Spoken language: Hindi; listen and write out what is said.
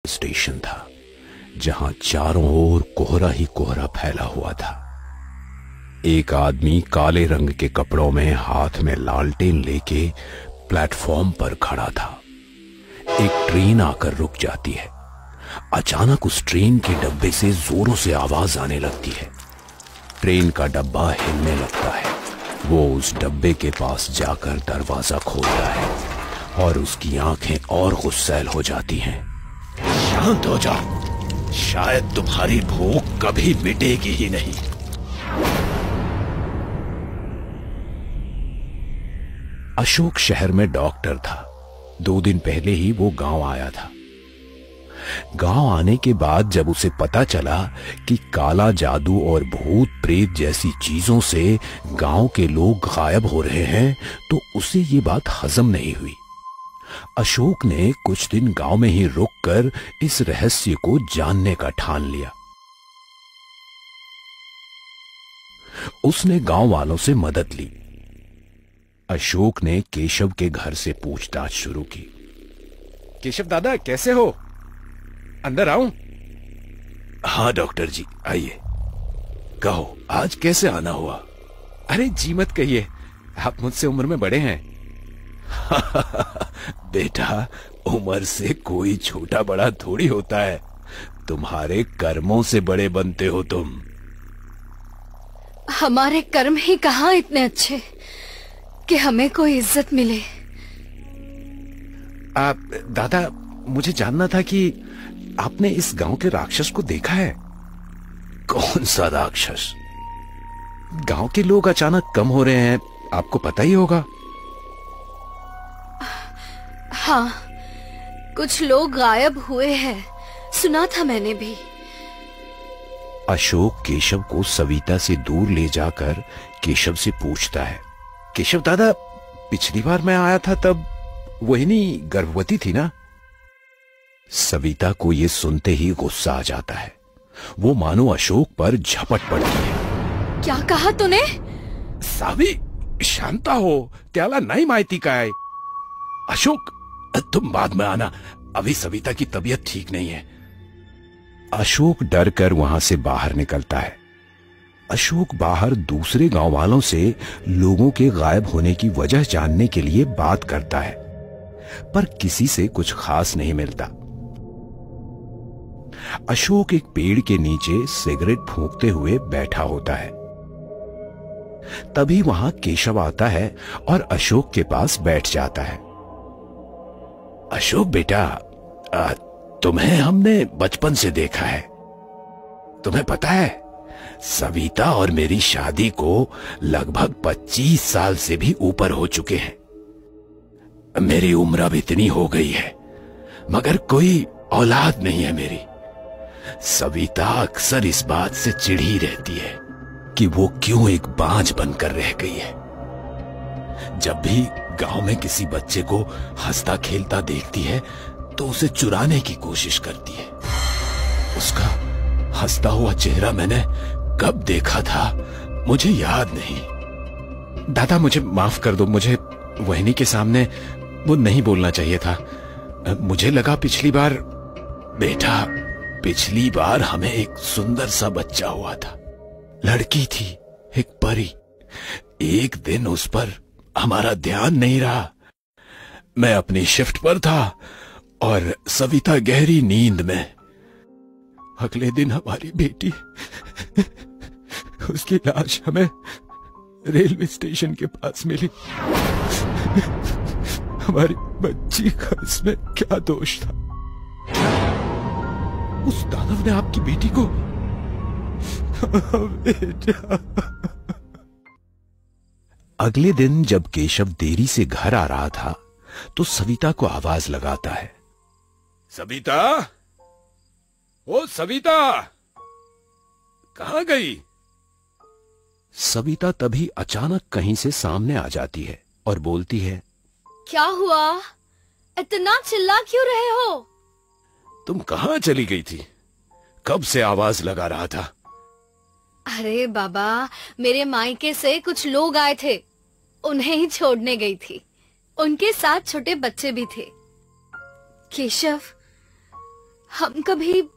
स्टेशन था जहां चारों ओर कोहरा ही कोहरा फैला हुआ था। एक आदमी काले रंग के कपड़ों में हाथ में लालटेन लेके प्लेटफॉर्म पर खड़ा था। एक ट्रेन आकर रुक जाती है। अचानक उस ट्रेन के डब्बे से जोरों से आवाज आने लगती है। ट्रेन का डब्बा हिलने लगता है। वो उस डब्बे के पास जाकर दरवाजा खोलता है और उसकी आंखें और गुस्सैल हो जाती हैं। शांत हो जाओ, शायद तुम्हारी भूख कभी मिटेगी ही नहीं। अशोक शहर में डॉक्टर था। 2 दिन पहले ही वो गांव आया था। गांव आने के बाद जब उसे पता चला कि काला जादू और भूत प्रेत जैसी चीजों से गांव के लोग गायब हो रहे हैं तो उसे ये बात हजम नहीं हुई। अशोक ने कुछ दिन गांव में ही रुककर इस रहस्य को जानने का ठान लिया। उसने गांव वालों से मदद ली। अशोक ने केशव के घर से पूछताछ शुरू की। केशव दादा कैसे हो? अंदर आऊं? हाँ डॉक्टर जी आइए। कहो आज कैसे आना हुआ? अरे जी मत कहिए, आप मुझसे उम्र में बड़े हैं। बेटा उम्र से कोई छोटा बड़ा थोड़ी होता है। तुम्हारे कर्मों से बड़े बनते हो तुम। हमारे कर्म ही कहाँ इतने अच्छे कि हमें कोई इज्जत मिले। आप दादा मुझे जानना था कि आपने इस गांव के राक्षस को देखा है? कौन सा राक्षस? गांव के लोग अचानक कम हो रहे हैं, आपको पता ही होगा। हाँ, कुछ लोग गायब हुए हैं, सुना था मैंने भी। अशोक केशव को सविता से दूर ले जाकर केशव से पूछता है। केशव दादा पिछली बार मैं आया था तब वहिनी गर्भवती थी ना? सविता को यह सुनते ही गुस्सा आ जाता है। वो मानो अशोक पर झपट पड़ती है। क्या कहा तूने? सावी शांता हो, त्याला नहीं माहिती काय? अशोक तुम बाद में आना, अभी सविता की तबीयत ठीक नहीं है। अशोक डर कर वहां से बाहर निकलता है। अशोक बाहर दूसरे गांव वालों से लोगों के गायब होने की वजह जानने के लिए बात करता है, पर किसी से कुछ खास नहीं मिलता। अशोक एक पेड़ के नीचे सिगरेट फूंकते हुए बैठा होता है। तभी वहां केशव आता है और अशोक के पास बैठ जाता है। अशोक बेटा, तुम्हें हमने बचपन से देखा है। तुम्हें पता है सविता और मेरी शादी को लगभग 25 साल से भी ऊपर हो चुके हैं। मेरी उम्र अब इतनी हो गई है मगर कोई औलाद नहीं है मेरी। सविता अक्सर इस बात से चिढ़ी रहती है कि वो क्यों एक बांझ बनकर रह गई है। जब भी गांव में किसी बच्चे को हंसता खेलता देखती है तो उसे चुराने की कोशिश करती है। उसका हंसता हुआ चेहरा मैंने कब देखा था मुझे याद नहीं। दादा मुझे माफ कर दो, मुझे वहिनी के सामने वो नहीं बोलना चाहिए था। मुझे लगा पिछली बार। बेटा पिछली बार हमें एक सुंदर सा बच्चा हुआ था, लड़की थी, एक परी। एक दिन उस पर हमारा ध्यान नहीं रहा। मैं अपनी शिफ्ट पर था और सविता गहरी नींद में। अगले दिन हमारी बेटी उसकी लाश हमें रेलवे स्टेशन के पास मिली। हमारी बच्ची का इसमें क्या दोष था? उस दानव ने आपकी बेटी को? बेटा। अगले दिन जब केशव देरी से घर आ रहा था तो सविता को आवाज लगाता है। सविता, ओ सविता, कहां गई? सविता तभी अचानक कहीं से सामने आ जाती है और बोलती है, क्या हुआ? इतना चिल्ला क्यों रहे हो? तुम कहां चली गई थी? कब से आवाज लगा रहा था? अरे बाबा, मेरे मायके से कुछ लोग आए थे, उन्हें ही छोड़ने गई थी। उनके साथ छोटे बच्चे भी थे। केशव, हम कभी